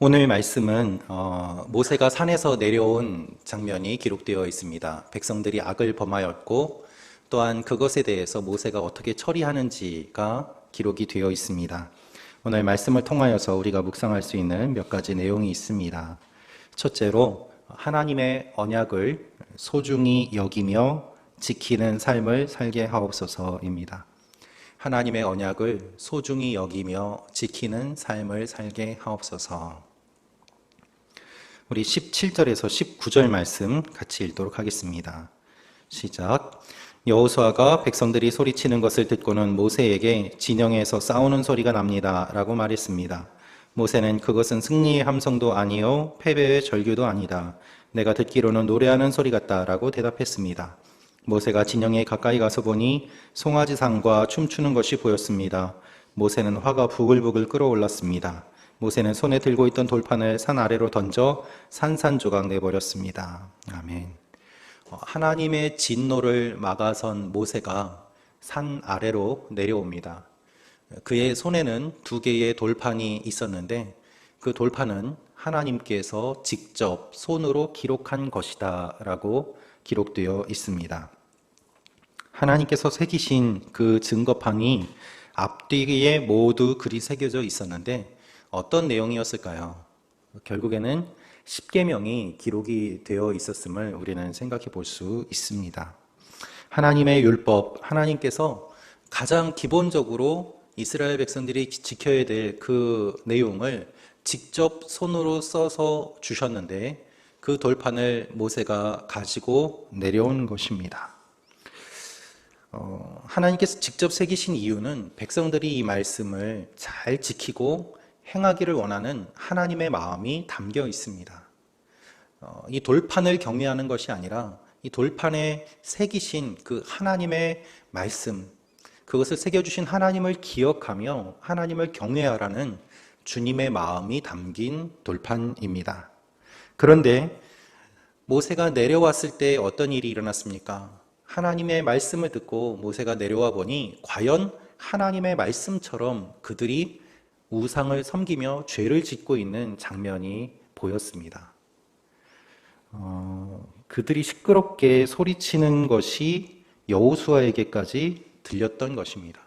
오늘 말씀은 모세가 산에서 내려온 장면이 기록되어 있습니다. 백성들이 악을 범하였고 또한 그것에 대해서 모세가 어떻게 처리하는지가 기록이 되어 있습니다. 오늘 말씀을 통하여서 우리가 묵상할 수 있는 몇 가지 내용이 있습니다. 첫째로 하나님의 언약을 소중히 여기며 지키는 삶을 살게 하옵소서입니다. 하나님의 언약을 소중히 여기며 지키는 삶을 살게 하옵소서. 우리 17절에서 19절 말씀 같이 읽도록 하겠습니다. 시작. 여호수아가 백성들이 소리치는 것을 듣고는 모세에게 진영에서 싸우는 소리가 납니다 라고 말했습니다. 모세는 그것은 승리의 함성도 아니요 패배의 절규도 아니다. 내가 듣기로는 노래하는 소리 같다 라고 대답했습니다. 모세가 진영에 가까이 가서 보니 송아지상과 춤추는 것이 보였습니다. 모세는 화가 부글부글 끓어올랐습니다. 모세는 손에 들고 있던 돌판을 산 아래로 던져 산산조각 내버렸습니다. 아멘. 하나님의 진노를 막아선 모세가 산 아래로 내려옵니다. 그의 손에는 2개의 돌판이 있었는데 그 돌판은 하나님께서 직접 손으로 기록한 것이다 라고 기록되어 있습니다. 하나님께서 새기신 그 증거판이 앞뒤에 모두 글이 새겨져 있었는데 어떤 내용이었을까요? 결국에는 십계명이 기록이 되어 있었음을 우리는 생각해 볼 수 있습니다. 하나님의 율법, 하나님께서 가장 기본적으로 이스라엘 백성들이 지켜야 될 그 내용을 직접 손으로 써서 주셨는데 그 돌판을 모세가 가지고 내려온 것입니다. 하나님께서 직접 새기신 이유는 백성들이 이 말씀을 잘 지키고 행하기를 원하는 하나님의 마음이 담겨 있습니다. 이 돌판을 경외하는 것이 아니라 이 돌판에 새기신 그 하나님의 말씀, 그것을 새겨주신 하나님을 기억하며 하나님을 경외하라는 주님의 마음이 담긴 돌판입니다. 그런데 모세가 내려왔을 때 어떤 일이 일어났습니까? 하나님의 말씀을 듣고 모세가 내려와 보니 과연 하나님의 말씀처럼 그들이 우상을 섬기며 죄를 짓고 있는 장면이 보였습니다. 그들이 시끄럽게 소리치는 것이 여호수아에게까지 들렸던 것입니다.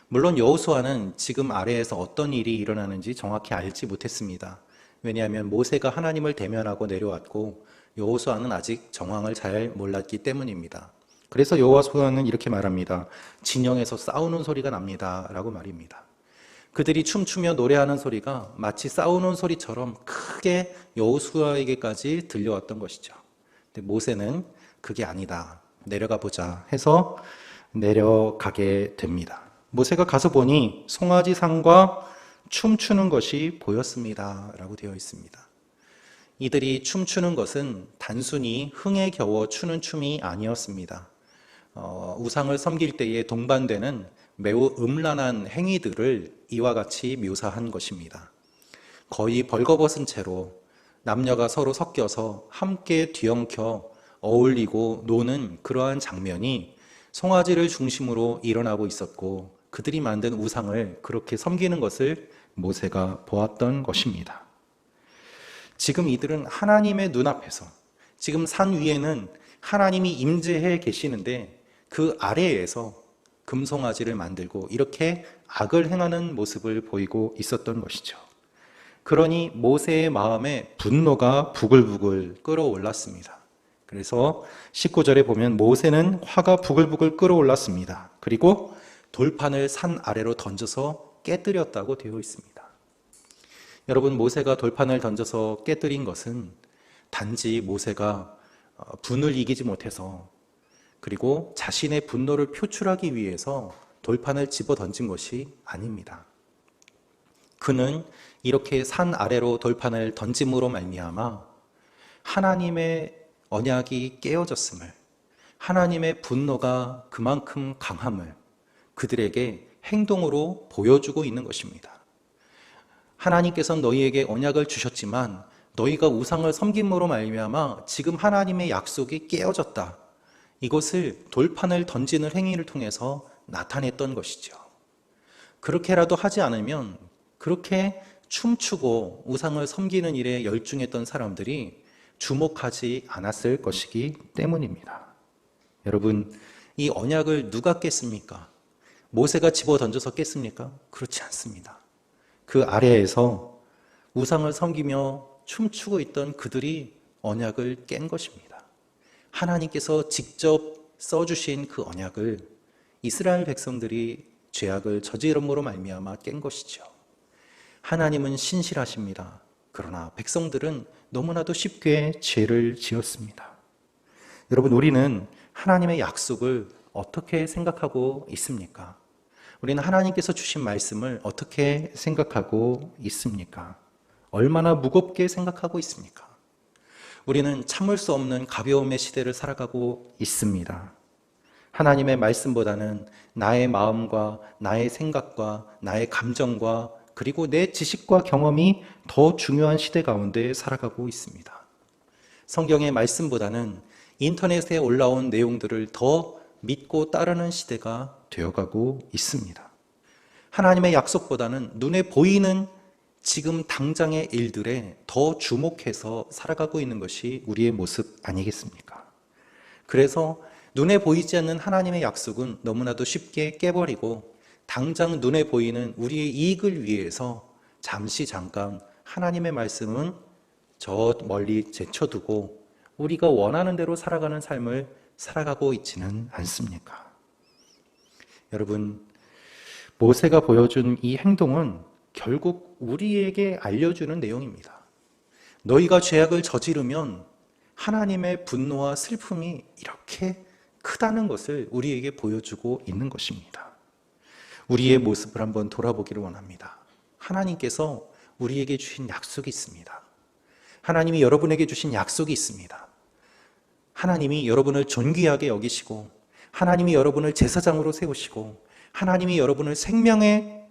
물론 여호수아는 지금 아래에서 어떤 일이 일어나는지 정확히 알지 못했습니다. 왜냐하면 모세가 하나님을 대면하고 내려왔고 여호수아는 아직 정황을 잘 몰랐기 때문입니다. 그래서 여호수아는 이렇게 말합니다. 진영에서 싸우는 소리가 납니다 라고 말입니다. 그들이 춤추며 노래하는 소리가 마치 싸우는 소리처럼 크게 여호수아에게까지 들려왔던 것이죠. 근데 모세는 그게 아니다. 내려가 보자 해서 내려가게 됩니다. 모세가 가서 보니 송아지상과 춤추는 것이 보였습니다 라고 되어 있습니다. 이들이 춤추는 것은 단순히 흥에 겨워 추는 춤이 아니었습니다. 우상을 섬길 때에 동반되는 매우 음란한 행위들을 이와 같이 묘사한 것입니다. 거의 벌거벗은 채로 남녀가 서로 섞여서 함께 뒤엉켜 어울리고 노는 그러한 장면이 송아지를 중심으로 일어나고 있었고 그들이 만든 우상을 그렇게 섬기는 것을 모세가 보았던 것입니다. 지금 이들은 하나님의 눈앞에서 지금 산 위에는 하나님이 임재해 계시는데 그 아래에서 금송아지를 만들고 이렇게 악을 행하는 모습을 보이고 있었던 것이죠. 그러니 모세의 마음에 분노가 부글부글 끓어올랐습니다. 그래서 19절에 보면 모세는 화가 부글부글 끓어올랐습니다. 그리고 돌판을 산 아래로 던져서 깨뜨렸다고 되어 있습니다. 여러분, 모세가 돌판을 던져서 깨뜨린 것은 단지 모세가 분을 이기지 못해서 그리고 자신의 분노를 표출하기 위해서 돌판을 집어 던진 것이 아닙니다. 그는 이렇게 산 아래로 돌판을 던짐으로 말미암아 하나님의 언약이 깨어졌음을, 하나님의 분노가 그만큼 강함을 그들에게 행동으로 보여주고 있는 것입니다. 하나님께서는 너희에게 언약을 주셨지만 너희가 우상을 섬김으로 말미암아 지금 하나님의 약속이 깨어졌다. 이것을 돌판을 던지는 행위를 통해서 나타냈던 것이죠. 그렇게라도 하지 않으면 그렇게 춤추고 우상을 섬기는 일에 열중했던 사람들이 주목하지 않았을 것이기 때문입니다. 여러분, 이 언약을 누가 깼습니까? 모세가 집어 던져서 깼습니까? 그렇지 않습니다. 그 아래에서 우상을 섬기며 춤추고 있던 그들이 언약을 깬 것입니다. 하나님께서 직접 써주신 그 언약을 이스라엘 백성들이 죄악을 저지름으로 말미암아 깬 것이죠. 하나님은 신실하십니다. 그러나 백성들은 너무나도 쉽게 죄를 지었습니다. 여러분, 우리는 하나님의 약속을 어떻게 생각하고 있습니까? 우리는 하나님께서 주신 말씀을 어떻게 생각하고 있습니까? 얼마나 무겁게 생각하고 있습니까? 우리는 참을 수 없는 가벼움의 시대를 살아가고 있습니다. 하나님의 말씀보다는 나의 마음과 나의 생각과 나의 감정과 그리고 내 지식과 경험이 더 중요한 시대 가운데 살아가고 있습니다. 성경의 말씀보다는 인터넷에 올라온 내용들을 더 믿고 따르는 시대가 되어가고 있습니다. 하나님의 약속보다는 눈에 보이는 지금 당장의 일들에 더 주목해서 살아가고 있는 것이 우리의 모습 아니겠습니까? 그래서 눈에 보이지 않는 하나님의 약속은 너무나도 쉽게 깨버리고 당장 눈에 보이는 우리의 이익을 위해서 잠깐 하나님의 말씀은 저 멀리 제쳐두고 우리가 원하는 대로 살아가는 삶을 살아가고 있지는 않습니까? 여러분, 모세가 보여준 이 행동은 결국 우리에게 알려주는 내용입니다. 너희가 죄악을 저지르면 하나님의 분노와 슬픔이 이렇게 크다는 것을 우리에게 보여주고 있는 것입니다. 우리의 모습을 한번 돌아보기를 원합니다. 하나님께서 우리에게 주신 약속이 있습니다. 하나님이 여러분에게 주신 약속이 있습니다. 하나님이 여러분을 존귀하게 여기시고 하나님이 여러분을 제사장으로 세우시고 하나님이 여러분을 생명의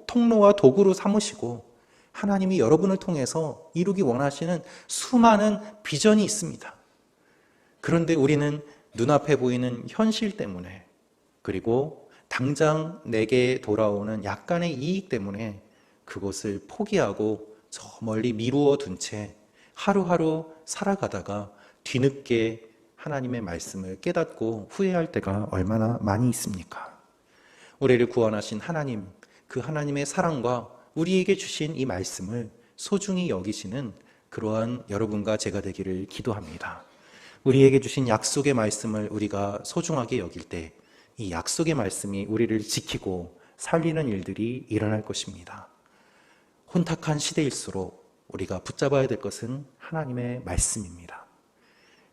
통로와 도구로 삼으시고 하나님이 여러분을 통해서 이루기 원하시는 수많은 비전이 있습니다. 그런데 우리는 눈앞에 보이는 현실 때문에 그리고 당장 내게 돌아오는 약간의 이익 때문에 그것을 포기하고 저 멀리 미루어 둔 채 하루하루 살아가다가 뒤늦게 하나님의 말씀을 깨닫고 후회할 때가 얼마나 많이 있습니까? 우리를 구원하신 하나님, 그 하나님의 사랑과 우리에게 주신 이 말씀을 소중히 여기시는 그러한 여러분과 제가 되기를 기도합니다. 우리에게 주신 약속의 말씀을 우리가 소중하게 여길 때 이 약속의 말씀이 우리를 지키고 살리는 일들이 일어날 것입니다. 혼탁한 시대일수록 우리가 붙잡아야 될 것은 하나님의 말씀입니다.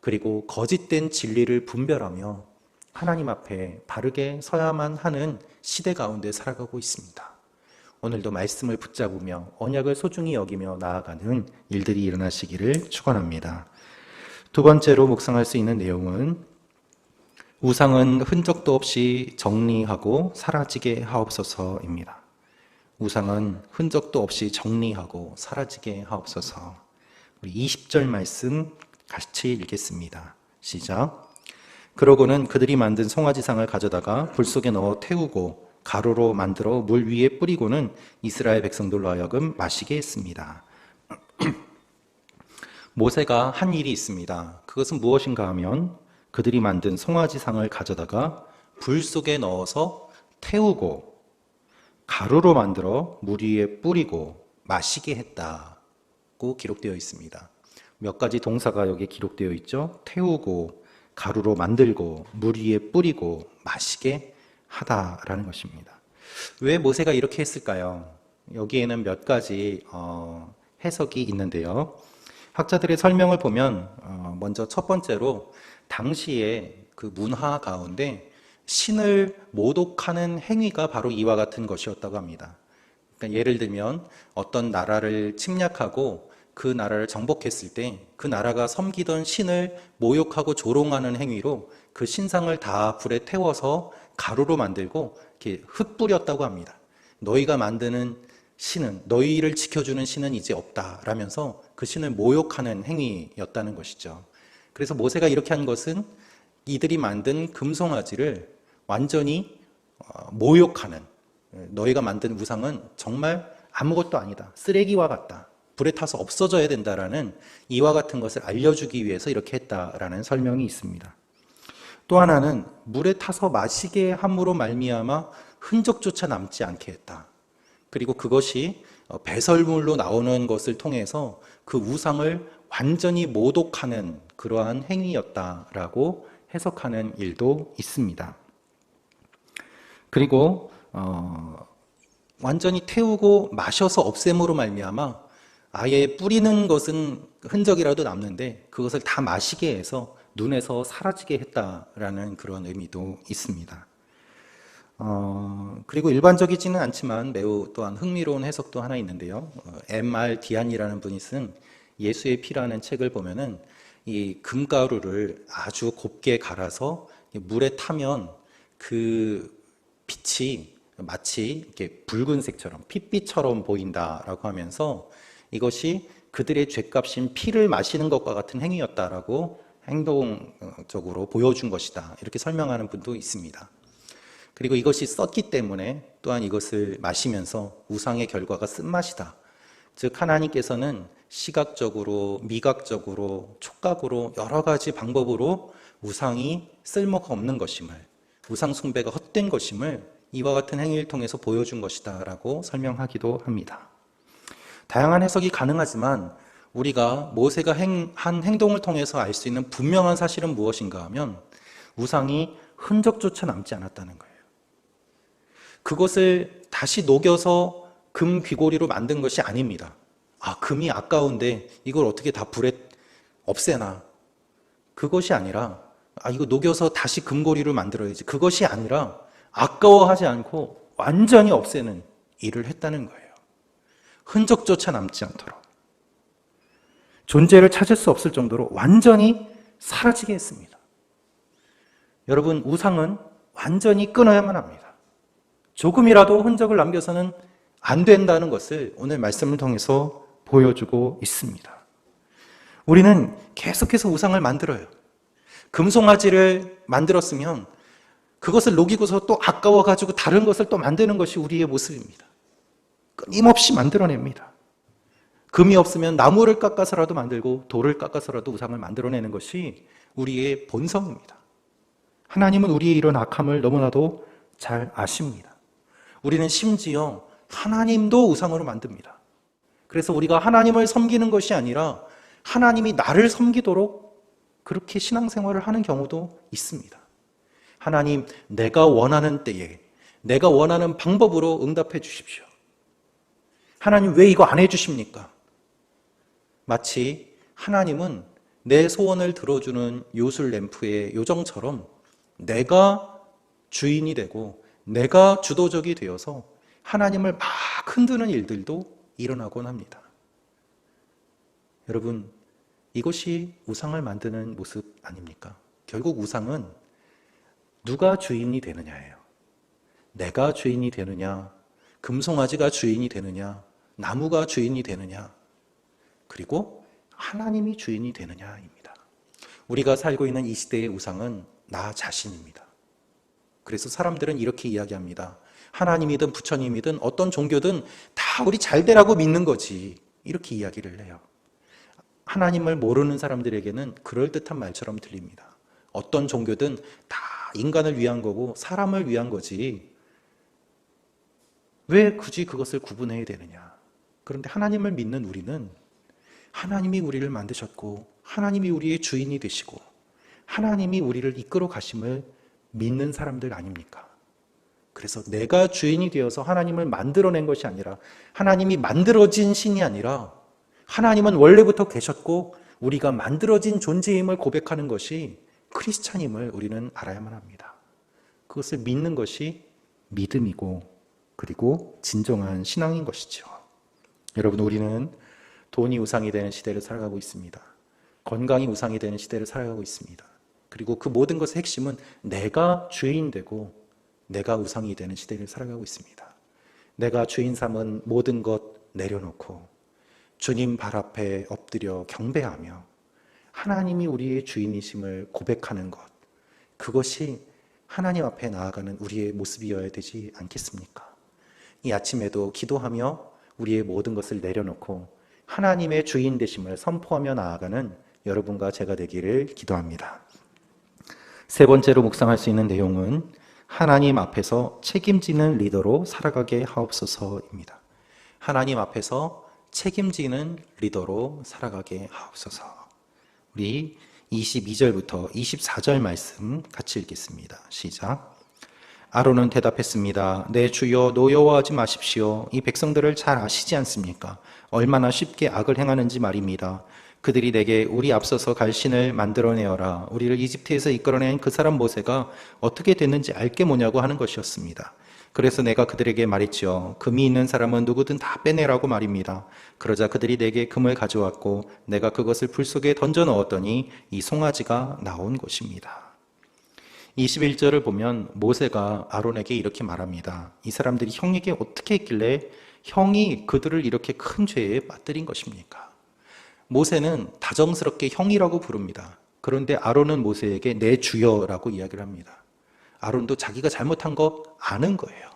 그리고 거짓된 진리를 분별하며 하나님 앞에 바르게 서야만 하는 시대 가운데 살아가고 있습니다. 오늘도 말씀을 붙잡으며 언약을 소중히 여기며 나아가는 일들이 일어나시기를 축원합니다. 두 번째로 묵상할 수 있는 내용은 우상은 흔적도 없이 정리하고 사라지게 하옵소서입니다. 우상은 흔적도 없이 정리하고 사라지게 하옵소서. 우리 20절 말씀 같이 읽겠습니다. 시작. 그러고는 그들이 만든 송아지상을 가져다가 불 속에 넣어 태우고 가루로 만들어 물 위에 뿌리고는 이스라엘 백성들로 하여금 마시게 했습니다. 모세가 한 일이 있습니다. 그것은 무엇인가 하면 그들이 만든 송아지상을 가져다가 불 속에 넣어서 태우고 가루로 만들어 물 위에 뿌리고 마시게 했다고 기록되어 있습니다. 몇 가지 동사가 여기에 기록되어 있죠. 태우고 가루로 만들고 물 위에 뿌리고 마시게 하다라는 것입니다. 왜 모세가 이렇게 했을까요? 여기에는 몇 가지 해석이 있는데요. 학자들의 설명을 보면 먼저 첫 번째로 당시에 그 문화 가운데 신을 모독하는 행위가 바로 이와 같은 것이었다고 합니다. 그러니까 예를 들면 어떤 나라를 침략하고 그 나라를 정복했을 때 그 나라가 섬기던 신을 모욕하고 조롱하는 행위로 그 신상을 다 불에 태워서 가루로 만들고 이렇게 흩뿌렸다고 합니다. 너희가 만드는 신은, 너희를 지켜주는 신은 이제 없다라면서 그 신을 모욕하는 행위였다는 것이죠. 그래서 모세가 이렇게 한 것은 이들이 만든 금송아지를 완전히 모욕하는, 너희가 만든 우상은 정말 아무것도 아니다. 쓰레기와 같다. 불에 타서 없어져야 된다라는 이와 같은 것을 알려주기 위해서 이렇게 했다라는 설명이 있습니다. 또 하나는 물에 타서 마시게 함으로 말미암아 흔적조차 남지 않게 했다. 그리고 그것이 배설물로 나오는 것을 통해서 그 우상을 완전히 모독하는 그러한 행위였다라고 해석하는 일도 있습니다. 그리고 완전히 태우고 마셔서 없앰으로 말미암아 아예 뿌리는 것은 흔적이라도 남는데 그것을 다 마시게 해서 눈에서 사라지게 했다라는 그런 의미도 있습니다. 그리고 일반적이지는 않지만 매우 또한 흥미로운 해석도 하나 있는데요. M.R. 디안이라는 분이 쓴 예수의 피라는 책을 보면은 이 금가루를 아주 곱게 갈아서 물에 타면 그 빛이 마치 이렇게 붉은색처럼 핏빛처럼 보인다라고 하면서 이것이 그들의 죄값인 피를 마시는 것과 같은 행위였다라고 행동적으로 보여준 것이다. 이렇게 설명하는 분도 있습니다. 그리고 이것이 썼기 때문에 또한 이것을 마시면서 우상의 결과가 쓴맛이다. 즉 하나님께서는 시각적으로, 미각적으로, 촉각으로 여러 가지 방법으로 우상이 쓸모가 없는 것임을, 우상 숭배가 헛된 것임을 이와 같은 행위를 통해서 보여준 것이다 라고 설명하기도 합니다. 다양한 해석이 가능하지만 우리가 모세가 한 행동을 통해서 알 수 있는 분명한 사실은 무엇인가 하면 우상이 흔적조차 남지 않았다는 거예요. 그것을 다시 녹여서 금 귀고리로 만든 것이 아닙니다. 금이 아까운데 이걸 어떻게 다 불에 없애나. 그것이 아니라 이거 녹여서 다시 금고리를 만들어야지. 그것이 아니라 아까워하지 않고 완전히 없애는 일을 했다는 거예요. 흔적조차 남지 않도록. 존재를 찾을 수 없을 정도로 완전히 사라지게 했습니다. 여러분, 우상은 완전히 끊어야만 합니다. 조금이라도 흔적을 남겨서는 안 된다는 것을 오늘 말씀을 통해서 보여주고 있습니다. 우리는 계속해서 우상을 만들어요. 금송아지를 만들었으면 그것을 녹이고서 또 아까워가지고 다른 것을 또 만드는 것이 우리의 모습입니다. 끊임없이 만들어냅니다. 금이 없으면 나무를 깎아서라도 만들고 돌을 깎아서라도 우상을 만들어내는 것이 우리의 본성입니다. 하나님은 우리의 이런 악함을 너무나도 잘 아십니다. 우리는 심지어 하나님도 우상으로 만듭니다. 그래서 우리가 하나님을 섬기는 것이 아니라 하나님이 나를 섬기도록 그렇게 신앙생활을 하는 경우도 있습니다. 하나님, 내가 원하는 때에 내가 원하는 방법으로 응답해 주십시오. 하나님, 왜 이거 안 해주십니까? 마치 하나님은 내 소원을 들어주는 요술 램프의 요정처럼 내가 주인이 되고 내가 주도적이 되어서 하나님을 막 흔드는 일들도 일어나곤 합니다. 여러분, 이것이 우상을 만드는 모습 아닙니까? 결국 우상은 누가 주인이 되느냐예요. 내가 주인이 되느냐, 금송아지가 주인이 되느냐, 나무가 주인이 되느냐, 그리고 하나님이 주인이 되느냐입니다. 우리가 살고 있는 이 시대의 우상은 나 자신입니다. 그래서 사람들은 이렇게 이야기합니다. 하나님이든 부처님이든 어떤 종교든 다 우리 잘 되라고 믿는 거지. 이렇게 이야기를 해요. 하나님을 모르는 사람들에게는 그럴듯한 말처럼 들립니다. 어떤 종교든 다 인간을 위한 거고 사람을 위한 거지. 왜 굳이 그것을 구분해야 되느냐. 그런데 하나님을 믿는 우리는 하나님이 우리를 만드셨고 하나님이 우리의 주인이 되시고 하나님이 우리를 이끌어 가심을 믿는 사람들 아닙니까? 그래서 내가 주인이 되어서 하나님을 만들어낸 것이 아니라 하나님이 만들어진 신이 아니라 하나님은 원래부터 계셨고 우리가 만들어진 존재임을 고백하는 것이 크리스찬임을 우리는 알아야만 합니다. 그것을 믿는 것이 믿음이고 그리고 진정한 신앙인 것이죠. 여러분, 우리는 돈이 우상이 되는 시대를 살아가고 있습니다. 건강이 우상이 되는 시대를 살아가고 있습니다. 그리고 그 모든 것의 핵심은 내가 주인 되고 내가 우상이 되는 시대를 살아가고 있습니다. 내가 주인 삼은 모든 것 내려놓고 주님 발 앞에 엎드려 경배하며 하나님이 우리의 주인이심을 고백하는 것, 그것이 하나님 앞에 나아가는 우리의 모습이어야 되지 않겠습니까? 이 아침에도 기도하며 우리의 모든 것을 내려놓고 하나님의 주인 되심을 선포하며 나아가는 여러분과 제가 되기를 기도합니다. 세 번째로 묵상할 수 있는 내용은 하나님 앞에서 책임지는 리더로 살아가게 하옵소서입니다. 하나님 앞에서 책임지는 리더로 살아가게 하옵소서. 우리 22절부터 24절 말씀 같이 읽겠습니다. 시작. 아론은 대답했습니다. 내 주여 노여워하지 마십시오. 이 백성들을 잘 아시지 않습니까? 얼마나 쉽게 악을 행하는지 말입니다. 그들이 내게 우리 앞서서 갈 신을 만들어내어라. 우리를 이집트에서 이끌어낸 그 사람 모세가 어떻게 됐는지 알게 뭐냐고 하는 것이었습니다. 그래서 내가 그들에게 말했지요. 금이 있는 사람은 누구든 다 빼내라고 말입니다. 그러자 그들이 내게 금을 가져왔고 내가 그것을 불 속에 던져 넣었더니 이 송아지가 나온 것입니다. 21절을 보면 모세가 아론에게 이렇게 말합니다. 이 사람들이 형에게 어떻게 했길래 형이 그들을 이렇게 큰 죄에 빠뜨린 것입니까? 모세는 다정스럽게 형이라고 부릅니다. 그런데 아론은 모세에게 내 주여라고 이야기를 합니다. 아론도 자기가 잘못한 거 아는 거예요.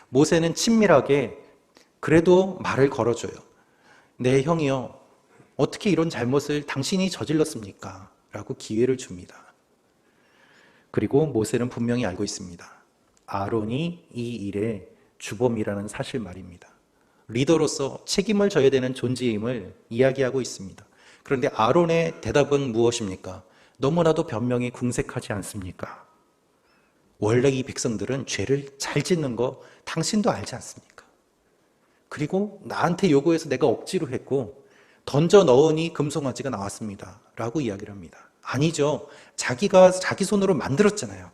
모세는 친밀하게 그래도 말을 걸어줘요. 내 형이요, 어떻게 이런 잘못을 당신이 저질렀습니까? 라고 기회를 줍니다. 그리고 모세는 분명히 알고 있습니다. 아론이 이 일의 주범이라는 사실 말입니다. 리더로서 책임을 져야 되는 존재임을 이야기하고 있습니다. 그런데 아론의 대답은 무엇입니까? 너무나도 변명이 궁색하지 않습니까? 원래 이 백성들은 죄를 잘 짓는 거 당신도 알지 않습니까? 그리고 나한테 요구해서 내가 억지로 했고 던져 넣으니 금송아지가 나왔습니다. 라고 이야기를 합니다. 아니죠. 자기가 자기 손으로 만들었잖아요.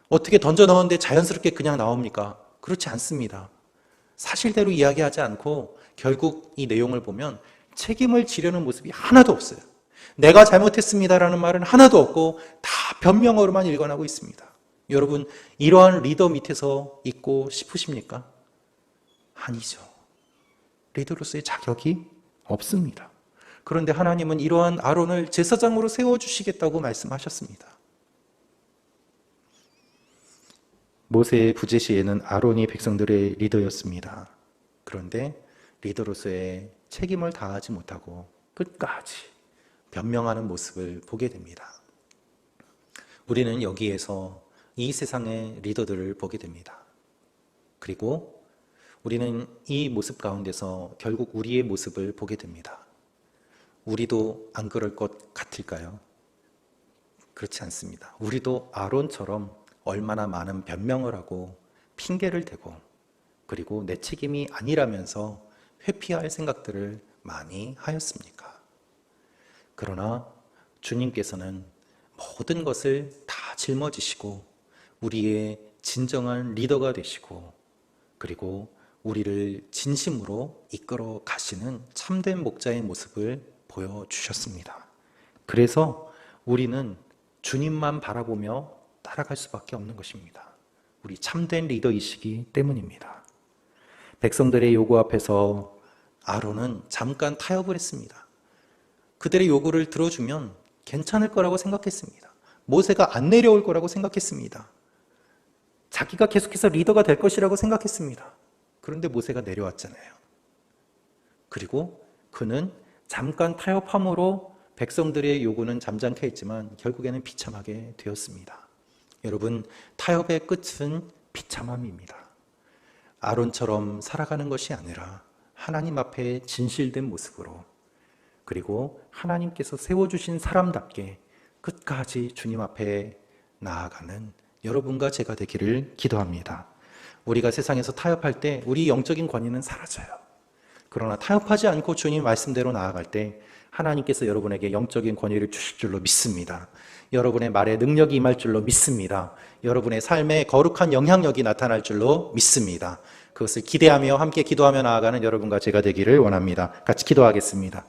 어떻게 던져 넣었는데 자연스럽게 그냥 나옵니까? 그렇지 않습니다. 사실대로 이야기하지 않고 결국 이 내용을 보면 책임을 지려는 모습이 하나도 없어요. 내가 잘못했습니다라는 말은 하나도 없고 다 변명어로만 일관하고 있습니다. 여러분, 이러한 리더 밑에서 있고 싶으십니까? 아니죠. 리더로서의 자격이 없습니다. 그런데 하나님은 이러한 아론을 제사장으로 세워주시겠다고 말씀하셨습니다. 모세의 부재시에는 아론이 백성들의 리더였습니다. 그런데 리더로서의 책임을 다하지 못하고 끝까지 변명하는 모습을 보게 됩니다. 우리는 여기에서 이 세상의 리더들을 보게 됩니다. 그리고 우리는 이 모습 가운데서 결국 우리의 모습을 보게 됩니다. 우리도 안 그럴 것 같을까요? 그렇지 않습니다. 우리도 아론처럼 얼마나 많은 변명을 하고 핑계를 대고 그리고 내 책임이 아니라면서 회피할 생각들을 많이 하였습니까? 그러나 주님께서는 모든 것을 다 짊어지시고 우리의 진정한 리더가 되시고 그리고 우리를 진심으로 이끌어 가시는 참된 목자의 모습을 보여주셨습니다. 그래서 우리는 주님만 바라보며 따라갈 수밖에 없는 것입니다. 우리 참된 리더이시기 때문입니다. 백성들의 요구 앞에서 아론은 잠깐 타협을 했습니다. 그들의 요구를 들어주면 괜찮을 거라고 생각했습니다. 모세가 안 내려올 거라고 생각했습니다. 자기가 계속해서 리더가 될 것이라고 생각했습니다. 그런데 모세가 내려왔잖아요. 그리고 그는 잠깐 타협함으로 백성들의 요구는 잠잠케 했지만 결국에는 비참하게 되었습니다. 여러분, 타협의 끝은 비참함입니다. 아론처럼 살아가는 것이 아니라 하나님 앞에 진실된 모습으로 그리고 하나님께서 세워주신 사람답게 끝까지 주님 앞에 나아가는 여러분과 제가 되기를 기도합니다. 우리가 세상에서 타협할 때 우리 영적인 권위는 사라져요. 그러나 타협하지 않고 주님 말씀대로 나아갈 때 하나님께서 여러분에게 영적인 권위를 주실 줄로 믿습니다. 여러분의 말에 능력이 임할 줄로 믿습니다. 여러분의 삶에 거룩한 영향력이 나타날 줄로 믿습니다. 그것을 기대하며 함께 기도하며 나아가는 여러분과 제가 되기를 원합니다. 같이 기도하겠습니다.